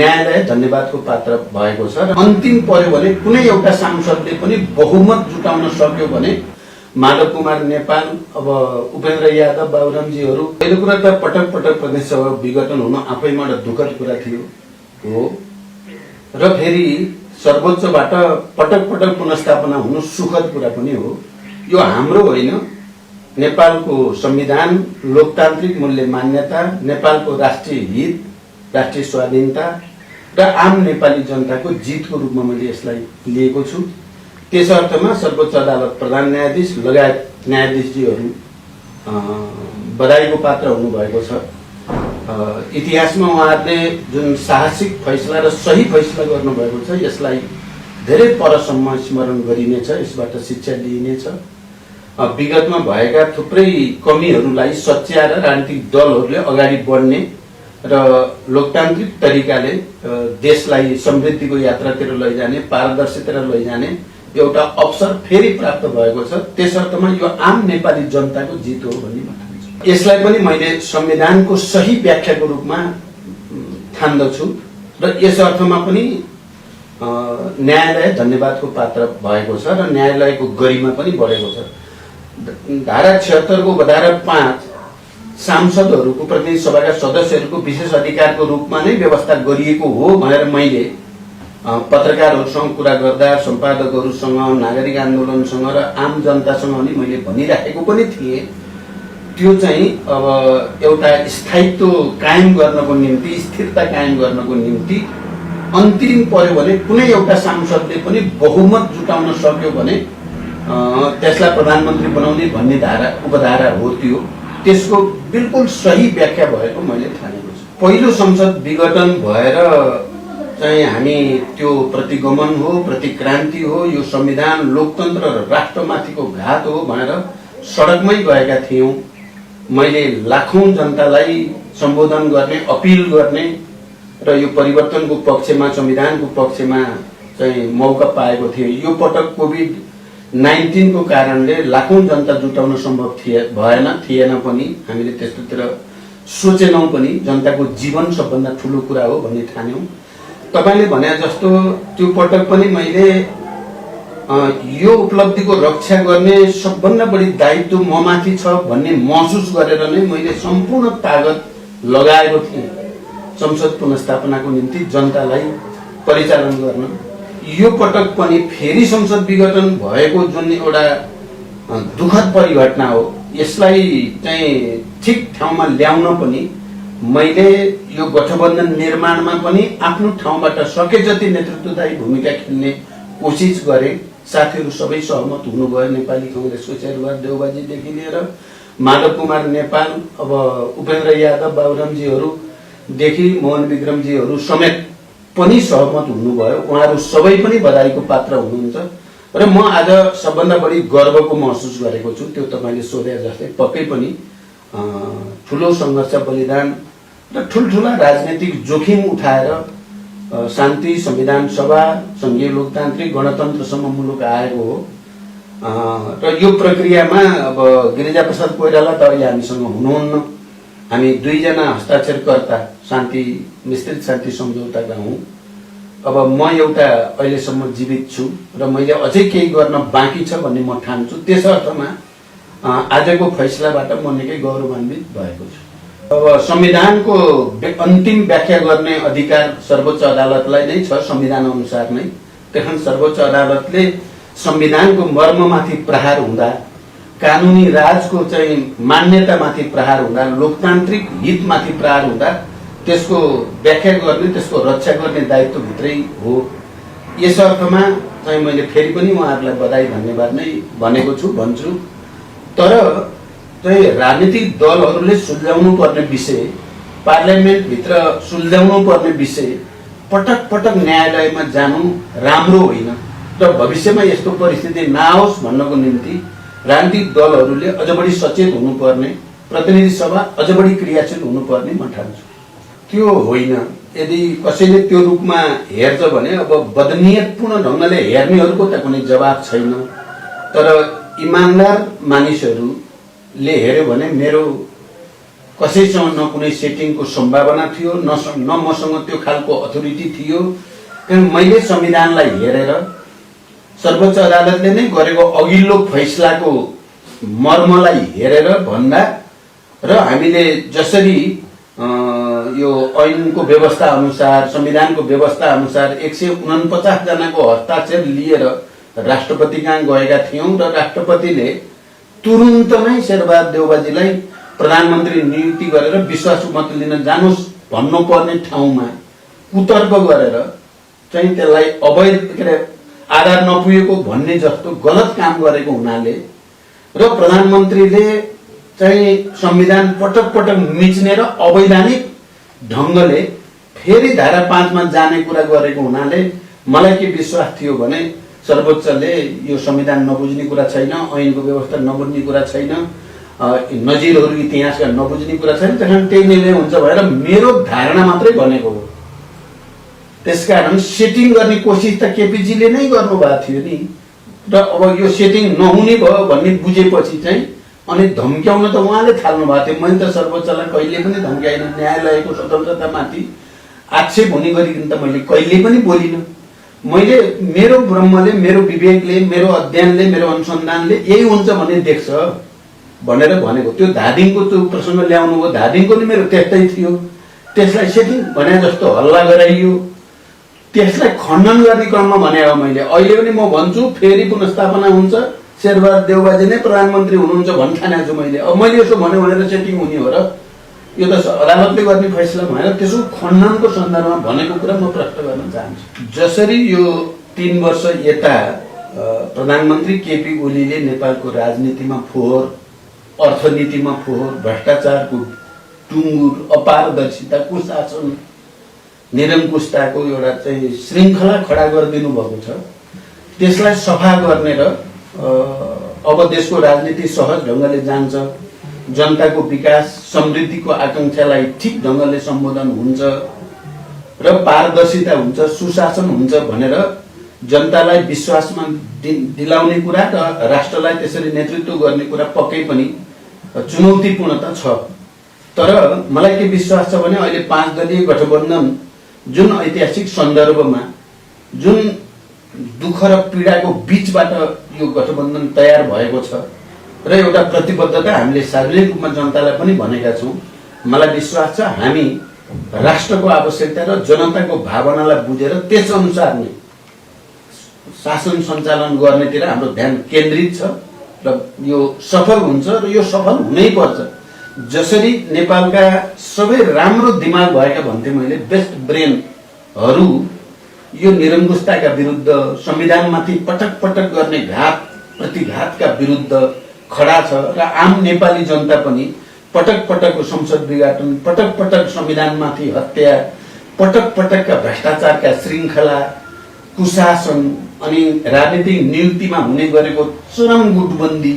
न्यायालय धन्यवादको पात्र भएको छ र अन्तिम पर्यो भने कुनै एउटा सांसदले पनि बहुमत जुटाउन सक्यो भने माधव कुमार नेपाल अब उपेन्द्र यादव बाबुरामजीहरू पहिलो कुरा त पटक पटक प्रदेश सभा विघटन हुन आफैमा एउटा दुःखद कुरा थियो हो र फेरि सर्वोच्चबाट पटक पटक पुनर्स्थापना हुनु सुखद कुरा पनि हो। यो हाम्रो होइन, नेपालको संविधान, लोकतान्त्रिक मूल्य मान्यता, नेपालको राष्ट्रिय हित, राष्ट्रिय स्वाधीनता र आम नेपाली जनताको जितको रूपमा मैले यसलाई लिएको छु। त्यस अर्थमा सर्वोच्च अदालत प्रधान न्यायाधीश लगायत न्यायाधीशजीहरू बधाईको पात्र हुनुभएको छ। इतिहासमा उहाँहरूले जुन साहसिक फैसला र सही फैसला गर्नुभएको छ यसलाई धेरै परसम्म स्मरण गरिनेछ, यसबाट शिक्षा लिइनेछ। विगतमा भएका थुप्रै कमीहरूलाई सच्याएर राजनीतिक दलहरूले अगाडि बढ्ने र लोकतान्त्रिक तरिकाले देशलाई समृद्धिको यात्रातिर लैजाने, पारदर्शितातिर लैजाने एउटा अवसर फेरि प्राप्त भएको छ। त्यस अर्थमा यो आम नेपाली जनताको जित हो भन्ने म ठान्छु। यसलाई पनि मैले संविधानको सही व्याख्याको रूपमा ठान्दछु र यस अर्थमा पनि न्यायालय धन्यवादको पात्र भएको छ र न्यायालयको गरिमा पनि बढेको छ। धारा 76 को धारा 5 सांसदहरूको प्रतिनिधि सभाका सदस्यहरूको विशेष अधिकारको रूपमा नै व्यवस्था गरिएको हो भनेर मैले पत्रकारहरूसँग कुरा गर्दा, सम्पादकहरूसँग, नागरिक आन्दोलनसँग र आम जनतासँग पनि मैले भनिराखेको पनि थिएँ। त्यो चाहिँ अब एउटा स्थायित्व कायम गर्नको निम्ति, स्थिरता कायम गर्नको निम्ति अन्तिम पर्यो भने कुनै एउटा सांसदले पनि बहुमत जुटाउन सक्यो भने त्यसलाई प्रधानमन्त्री बनाउने भन्ने धारा उपधारा हो। त्यसको बिल्कुल सही व्याख्या भएको मैले ठानेको छु। पहिलो संसद विघटन भएर चाहिँ हामी त्यो प्रतिगमन हो, प्रतिक्रान्ति हो, यो संविधान, लोकतन्त्र र राष्ट्रमाथिको घात हो भनेर सडकमै गएका थियौं। मैले लाखौं जनतालाई सम्बोधन गर्ने, अपील गर्ने र यो परिवर्तनको पक्षमा, संविधानको पक्षमा चाहिँ मौका पाएको थिएँ। यो पटक कोभिड-19 को कारणले लाखौं जनता जुटाउन सम्भव थिएन पनि, हामीले त्यस्तोतिर सोचेनौं पनि। जनताको जीवन सबभन्दा ठूलो कुरा हो भन्ने ठान्यौं। तपाईले भने जस्तो त्यो पटक पनि मैले यो उपलब्धिको रक्षा गर्ने सबभन्दा बढी दायित्व ममाथि छ भन्ने महसुस गरेर नै मैले सम्पूर्ण तागत लगाएको थिएँ संसद पुनर्स्थापनाको निम्ति जनतालाई परिचालन गर्न। यो पटक पनि फेरि संसद विघटन भएको जुन एउटा दुखद परिघटना हो, यसलाई चाहिँ ठिक ठाउँमा ल्याउन पनि मैले यो गठबन्धन निर्माणमा पनि आफ्नो ठाउँबाट सके जति नेतृत्वदायी भूमिका खेल्ने कोसिस गरे। साथीहरू सबै सहमत हुनुभयो। नेपाली कांग्रेसको शेरबहादुर देउबाजीदेखि लिएर माधव कुमार नेपाल, अब उपेन्द्र यादव बाबुरामजीहरूदेखि मोहन विक्रमजीहरू समेत पनि सहमत हुनुभयो। उहाँहरू सबै पनि बधाईको पात्र हुनुहुन्छ र म आज सबभन्दा बढी गर्वको महसुस गरेको छु। त्यो तपाईले सोधे जस्तै पक्कै पनि ठूलो संघर्ष, बलिदान र ठूलठूला राजनीतिक जोखिम उठाएर शान्ति, संविधान सभा, संघीय लोकतान्त्रिक गणतन्त्रसम्म मुलुक आएको हो। र यो प्रक्रियामा अब गिरिजा प्रसाद कोइराला त अहिले हामीसँग हुनुहुन्न। हामी दुईजना हस्ताक्षरकर्ता शान्ति, विस्तृत शान्ति सम्झौताका हौं। अब म एउटा अहिलेसम्म जीवित छु र मैले अझै केही गर्न बाँकी छ भन्ने म ठान्छु। त्यस अर्थमा आजको फैसलाबाट म निकै गौरवान्वित भएको छु। अब संविधानको अन्तिम व्याख्या गर्ने अधिकार सर्वोच्च अदालतलाई नै छ, संविधान अनुसार नै। त्यहाँ सर्वोच्च अदालतले संविधानको मर्ममाथि प्रहार हुँदा, कानुनी राजको चाहिँ मान्यतामाथि प्रहार हुँदा, लोकतान्त्रिक हितमाथि प्रहार हुँदा त्यसको व्याख्या गर्ने, त्यसको रक्षा गर्ने दायित्व भित्रै हो। यस अर्थमा चाहिँ मैले फेरि पनि उहाँहरूलाई बधाई, धन्यवाद नै भनेको छु, भन्छु। तर चाहिँ राजनीतिक दलहरूले सुल्झाउनु पर्ने विषय, पार्लियामेन्ट भित्र सुल्झाउनु पर्ने विषय पटक पटक न्यायालयमा जानु राम्रो होइन र भविष्यमा यस्तो परिस्थिति नआओस् भन्नको निम्ति राजनीतिक दलहरूले अझ बढी सचेत हुनुपर्ने, प्रतिनिधि सभा अझ बढी क्रियाशील हुनुपर्ने म ठान्छु। त्यो होइन, यदि कसैले त्यो रूपमा हेर्छ भने अब बदनियतपूर्ण ढंगले हेर्नेहरूको त कुनै जवाब छैन। तर इमानदार मानिसहरूले हेर्यो भने मेरो कसैसँग न कुनै सेटिङको सम्भावना थियो, न मसँग त्यो खालको अथोरिटी थियो। किनभने मैले संविधानलाई हेरेर सर्वोच्च अदालतले नै गरेको अघिल्लो फैसलाको मर्मलाई हेरेर भन्दा र हामीले जसरी यो ऐनको व्यवस्था अनुसार, संविधानको व्यवस्था अनुसार 149 जनाको हस्ताक्षर लिएर राष्ट्रपति कहाँ गएका थियौं र राष्ट्रपतिले तुरुन्तमै शेरबहादुर देउवाजीलाई प्रधानमन्त्री नियुक्ति गरेर विश्वास मत लिन जानुस् भन्नुपर्ने ठाउँमा कुतर्क गरेर चाहिँ त्यसलाई अवैध के अरे आधार नपुगेको भन्ने जस्तो गलत काम गरेको हुनाले र प्रधानमन्त्रीले चाहिँ संविधान पटक पटक मिच्ने र अवैधानिक ढंगले फेरि धारा 5 मा जाने कुरा गरेको हुनाले मलाई के विश्वास थियो भने सर्वोच्चले यो संविधान नबुझ्ने कुरा छैन, ऐनको व्यवस्था नबुझ्ने कुरा छैन, नजिरहरू इतिहासका नबुझ्ने कुरा छैन, त्यसकारण त्यही निर्णय हुन्छ भनेर मेरो धारणा मात्रै भनेको हो। त्यसकारण सेटिङ गर्ने कोसिस त केपीजीले नै गर्नुभएको थियो नि र अब यो सेटिङ नहुने भयो भन्ने बुझेपछि चाहिँ अनि धम्क्याउन त उहाँले थाल्नु भएको थियो। मैले त सर्वोच्चलाई कहिले पनि धम्क्याइन, न्यायालयको स्वतन्त्रतामाथि आक्षेप हुने गरिकन त मैले कहिले पनि बोलिन। मैले मेरो ब्रह्मले, मेरो विवेकले, मेरो अध्ययनले, मेरो अनुसन्धानले यही हुन्छ भन्ने देख्छ भनेर भनेको। त्यो धादिङको त्यो प्रसङ्ग ल्याउनु हो, धादिङको नि मेरो त्यस्तै थियो। त्यसलाई सेटिङ भने जस्तो हल्ला गराइयो, त्यसलाई खण्डन गर्ने क्रममा भने हो मैले। अहिले पनि म भन्छु फेरि पुनर्स्थापना हुन्छ, शेरबहादुर देउवाजी नै प्रधानमन्त्री हुनुहुन्छ भन्ठानेको छु मैले। अब मैले यसो भन्यो भनेर सेटिङ हुने हो र? यो त अदालतले गर्ने फैसला भएर त्यसो खण्डनको सन्दर्भमा भनेको कुरा म प्रश्न गर्न चाहन्छु। जसरी यो 3 वर्ष यता प्रधानमन्त्री केपी ओलीले नेपालको राजनीतिमा फोहोर, अर्थनीतिमा फोहोर, भ्रष्टाचारको टुङ्गुर, अपारदर्शिता, कुशासन, निरङ्कुशताको एउटा चाहिँ श्रृङ्खला खडा गरिदिनु भएको छ। त्यसलाई सफा गर्ने र अब देशको राजनीति सहज ढङ्गले जान्छ, जनताको विकास समृद्धिको आकांक्षालाई ठिक ढङ्गले सम्बोधन हुन्छ र पारदर्शिता हुन्छ, सुशासन हुन्छ भनेर जनतालाई विश्वासमा दिलाउने कुरा र राष्ट्रलाई त्यसरी नेतृत्व गर्ने कुरा पक्कै पनि चुनौतीपूर्ण त छ। तर मलाई के विश्वास छ भने अहिले 5 दलीय गठबन्धन जुन ऐतिहासिक सन्दर्भमा जुन दुःख र पीडाको बीचबाट यो गठबन्धन तयार भएको छ र एउटा प्रतिबद्धता हामीले सार्वजनिक रूपमा जनतालाई पनि भनेका छौं। मलाई विश्वास छ हामी राष्ट्रको आवश्यकता र जनताको भावनालाई बुझेर त्यसअनुसार नै शासन सञ्चालन गर्नेतिर हाम्रो ध्यान केन्द्रित छ र यो सफल हुन्छ र यो सफल हुनै पर्छ। जसरी नेपालका सबै राम्रो दिमाग भएका भन्थे मैले, बेस्ट ब्रेनहरू यो निरङ्कुशताका विरुद्ध, संविधानमाथि पटक पटक गर्ने घात प्रतिघातका विरुद्ध खडा छ र आम नेपाली जनता पनि पटक पटकको संसद विघटन, पटक पटक संविधानमाथि हत्या, पटक पटकका भ्रष्टाचारका श्रृङ्खला, कुशासन अनि राजनीतिक नियुक्तिमा हुने गरेको चरम गुटबन्दी,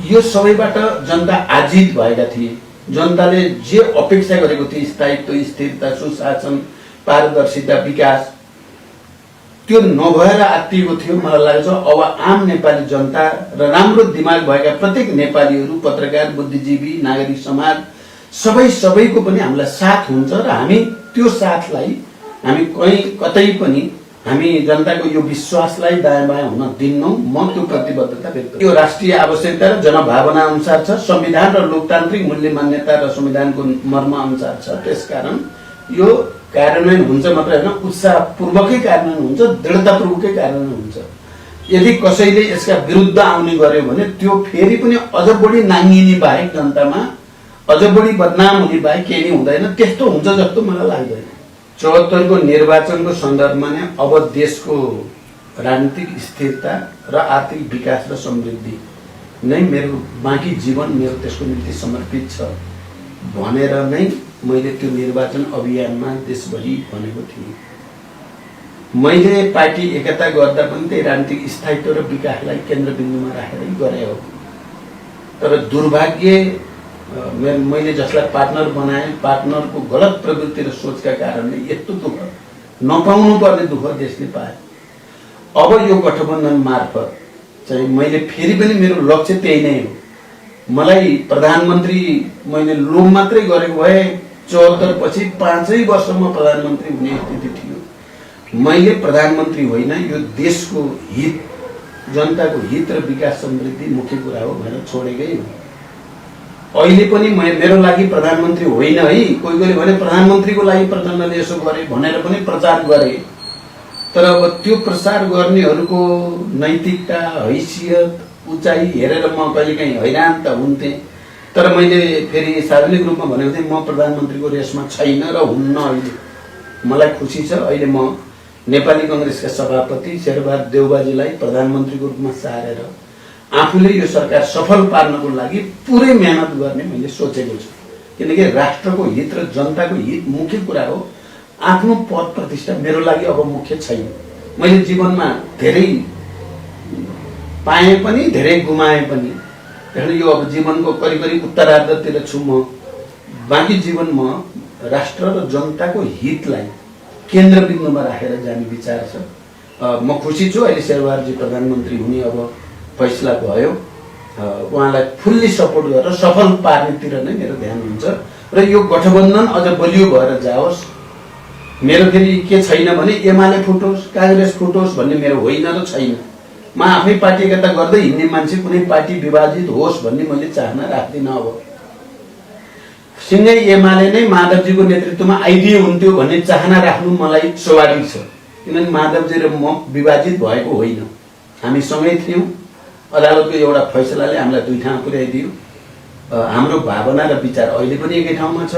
यो सबैबाट जनता आजित भएका थिए। जनताले जे अपेक्षा गरेको थियो स्थायित्व, स्थिरता, सुशासन, पारदर्शिता, विकास, त्यो नभएर आत्तिएको थियो। मलाई लाग्छ अब आम नेपाली जनता र राम्रो दिमाग भएका प्रत्येक नेपालीहरू, पत्रकार, बुद्धिजीवी, नागरिक समाज सबैको पनि हामीलाई साथ हुन्छ र हामी त्यो साथलाई हामी कतै पनि हामी जनताको यो विश्वासलाई दायाँ बायाँ हुन दिन्नौं। म त्यो प्रतिबद्धता व्यक्त गर्छु। यो राष्ट्रिय आवश्यकता र जनभावना अनुसार छ, संविधान र लोकतान्त्रिक मूल्य मान्यता र संविधानको मर्म अनुसार छ। त्यसकारण यो कार्यान्वयन हुन्छ मात्र हैन, उत्साहपूर्वकै कार्यान्वयन हुन्छ, दृढतापूर्वकै कार्यान्वयन हुन्छ। यदि कसैले यसका विरुद्ध आउने गर्यो भने त्यो फेरि पनि अझ बढी नाङ्गिने बाहेक, जनतामा अझ बढी बदनाम हुने बाहेक केही नै हुँदैन। त्यस्तो हुन्छ जस्तो मलाई लाग्दैन। 74 को निर्वाचनको सन्दर्भमा नै अब देशको राजनीतिक स्थिरता र आर्थिक विकास र समृद्धि नै मेरो बाँकी जीवन मेरो त्यसको निम्ति समर्पित छ भनेर नै मैले त्यो निर्वाचन अभियानमा देशभरि भनेको थिएँ। मैले पार्टी एकता गर्दा पनि त्यही राजनीतिक स्थायित्व र विकासलाई केन्द्रबिन्दुमा राखेरै गरे हो। तर दुर्भाग्य मैले जसलाई पार्टनर बनाएँ, पार्टनरको गलत प्रवृत्ति र सोचका कारणले यस्तो दुःख नपाउनु पर्ने दुःख देशले पाए। अब यो गठबन्धन मार्फत चाहिँ मैले फेरि पनि मेरो लक्ष्य त्यही नै हो। मलाई प्रधानमन्त्री मैले लोभ मात्रै गरेको भए 74 पछि 5 वर्षमा प्रधानमन्त्री हुने स्थिति थियो। मैले प्रधानमन्त्री होइन, यो देशको हित, जनताको हित र विकास समृद्धि मुख्य कुरा हो भनेर छोडेकै हो। अहिले पनि मेरो लागि प्रधानमन्त्री होइन है, कोही भने प्रधानमन्त्रीको लागि प्रचण्डले यसो गरे भनेर पनि प्रचार गरे। तर अब त्यो प्रचार गर्नेहरूको नैतिकता, हैसियत, उचाइ हेरेर म कहिलेकाहीँ हैरान त हुन्थेँ। तर मैले फेरि सार्वजनिक रूपमा भनेको थिएँ, म प्रधानमन्त्रीको रेसमा छैन र हुन्न। अहिले मलाई खुसी छ, अहिले म नेपाली कांग्रेसका सभापति शेरबहादुर देउबाजीलाई प्रधानमन्त्रीको रूपमा सारेर आफूले यो सरकार सफल पार्नको लागि पुरै मेहनत गर्ने मैले सोचेको छु। किनकि राष्ट्रको हित र जनताको हित मुख्य कुरा हो। आफ्नो पद प्रतिष्ठा मेरो लागि अब मुख्य छैन। मैले जीवनमा धेरै पाएँ पनि धेरै गुमाएँ पनि। त्यसैले यो अब जीवनको करिब उत्तरार्धतिर छु म। बाँकी जीवन म राष्ट्र र जनताको हितलाई केन्द्रबिन्दुमा राखेर जाने विचार छ। म खुसी छु अहिले शेरबहादुरजी प्रधानमन्त्री हुने अब फैसला भयो। उहाँलाई फुल्ली सपोर्ट गरेर सफल पार्नेतिर नै मेरो ध्यान हुन्छ र यो गठबन्धन अझ बलियो भएर जाओस्। मेरो फेरि के छैन भने एमाले फुटोस्, कांग्रेस फुटोस् भन्ने मेरो होइन र छैन। म आफै पार्टी एकता गर्दै हिँड्ने मान्छे, कुनै पार्टी विभाजित होस् भन्ने मैले चाहना राख्दिनँ। अब सिंगै एमाले नै माधवजीको नेतृत्वमा आइदिए हुन्थ्यो भन्ने चाहना राख्नु मलाई स्वाभाविक छ। किनभने माधवजी र म विभाजित भएको होइन, हामी सँगै थियौँ। अदालतको एउटा फैसलाले हामीलाई दुई ठाउँ पुर्याइदियो। हाम्रो भावना र विचार अहिले पनि एकै ठाउँमा छ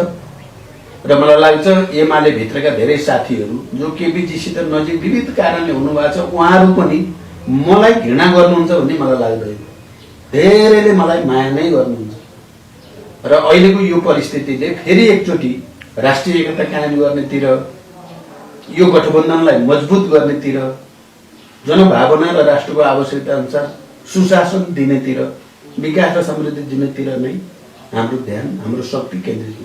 र मलाई लाग्छ एमाले भित्रका धेरै साथीहरू जो केपीजीसित नजिक विविध कारणले हुनुभएको छ, उहाँहरू पनि मलाई घृणा गर्नुहुन्छ भन्ने मलाई लाग्दैन। धेरैले मलाई माया नै गर्नुहुन्छ र अहिलेको यो परिस्थितिले फेरि एकचोटि राष्ट्रिय एकता कायम गर्नेतिर, यो गठबन्धनलाई मजबुत गर्नेतिर, जनभावना र राष्ट्रको आवश्यकता अनुसार सुशासन दिनेतिर, विकास र समृद्धि दिनेतिर नै हाम्रो ध्यान, हाम्रो शक्ति केन्द्रित